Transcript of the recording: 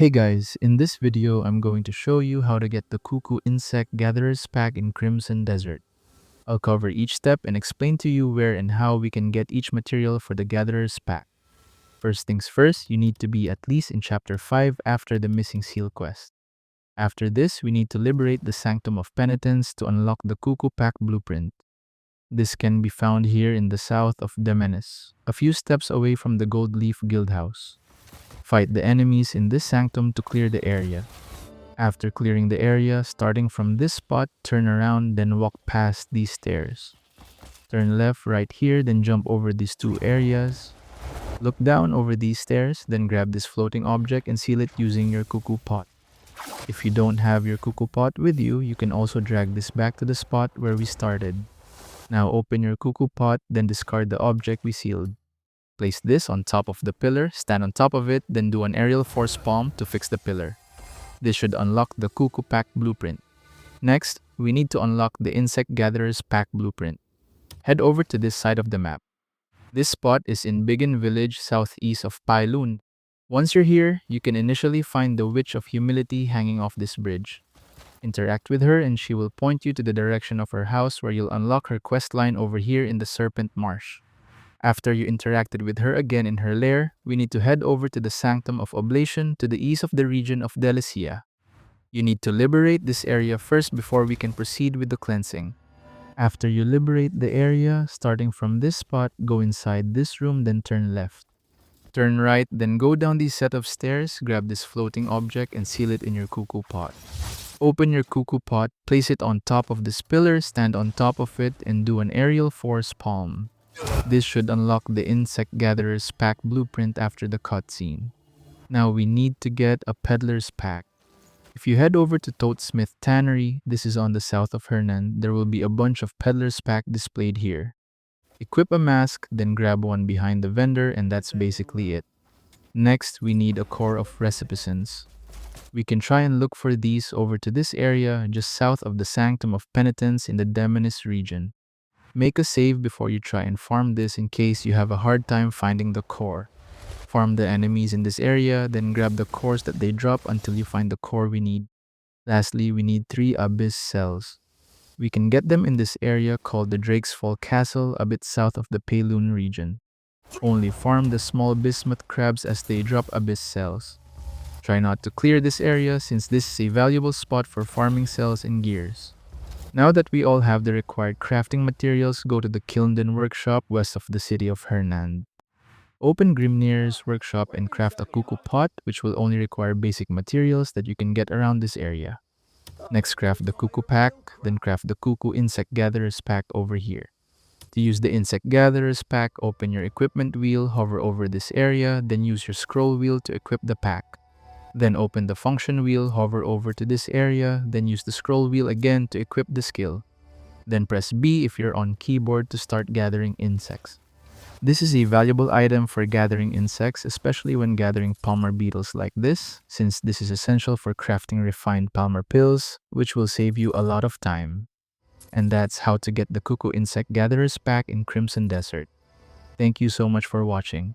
Hey guys, in this video I'm going to show you how to get the Kuku insect gatherer's pack in Crimson Desert. I'll cover each step and explain to you where and how we can get each material for the gatherer's pack. First things first, you need to be at least in chapter 5 after the missing seal quest. After this, we need to liberate the Sanctum of Penitence to unlock the Kuku pack blueprint. This can be found here in the south of Demenes, a few steps away from the Gold Leaf Guildhouse. Fight the enemies in this sanctum to clear the area. After clearing the area, starting from this spot, turn around, then walk past these stairs. Turn left right here, then jump over these two areas. Look down over these stairs, then grab this floating object and seal it using your cuckoo pot. If you don't have your cuckoo pot with you, you can also drag this back to the spot where we started. Now open your cuckoo pot, then discard the object we sealed. Place this on top of the pillar, stand on top of it, then do an aerial force palm to fix the pillar. This should unlock the Kuku pack blueprint. Next, we need to unlock the insect gatherer's pack blueprint. Head over to this side of the map. This spot is in Biggin Village southeast of Pailun. Once you're here, you can initially find the Witch of Humility hanging off this bridge. Interact with her and she will point you to the direction of her house where you'll unlock her quest line over here in the Serpent Marsh. After you interacted with her again in her lair, we need to head over to the Sanctum of Oblation to the east of the region of Delicia. You need to liberate this area first before we can proceed with the cleansing. After you liberate the area, starting from this spot, go inside this room, then turn left. Turn right, then go down this set of stairs, grab this floating object and seal it in your cuckoo pot. Open your cuckoo pot, place it on top of this pillar, stand on top of it, and do an aerial force palm. This should unlock the insect gatherer's pack blueprint after the cutscene. Now we need to get a peddler's pack. If you head over to Toadsmith Tannery, this is on the south of Hernan, there will be a bunch of peddler's pack displayed here. Equip a mask, then grab one behind the vendor, and that's basically it. Next, we need a core of recipients. We can try and look for these over to this area just south of the Sanctum of Penitence in the Demonis region. Make a save before you try and farm this in case you have a hard time finding the core. Farm the enemies in this area, then grab the cores that they drop until you find the core we need. Lastly, we need 3 abyss cells. We can get them in this area called the Drake's Fall Castle a bit south of the Pailun region. Only farm the small bismuth crabs as they drop abyss cells. Try not to clear this area since this is a valuable spot for farming cells and gears. Now that we all have the required crafting materials, go to the Kilnden workshop west of the city of Hernan. Open Grimnir's workshop and craft a cuckoo pot, which will only require basic materials that you can get around this area. Next, craft the cuckoo pack, then craft the cuckoo insect gatherer's pack over here. To use the insect gatherer's pack, open your equipment wheel, hover over this area, then use your scroll wheel to equip the pack. Then open the function wheel, hover over to this area, then use the scroll wheel again to equip the skill. Then press B if you're on keyboard to start gathering insects. This is a valuable item for gathering insects, especially when gathering palmer beetles like this, since this is essential for crafting refined palmer pills, which will save you a lot of time. And that's how to get the Kuku Insect Gatherer's pack in Crimson Desert. Thank you so much for watching.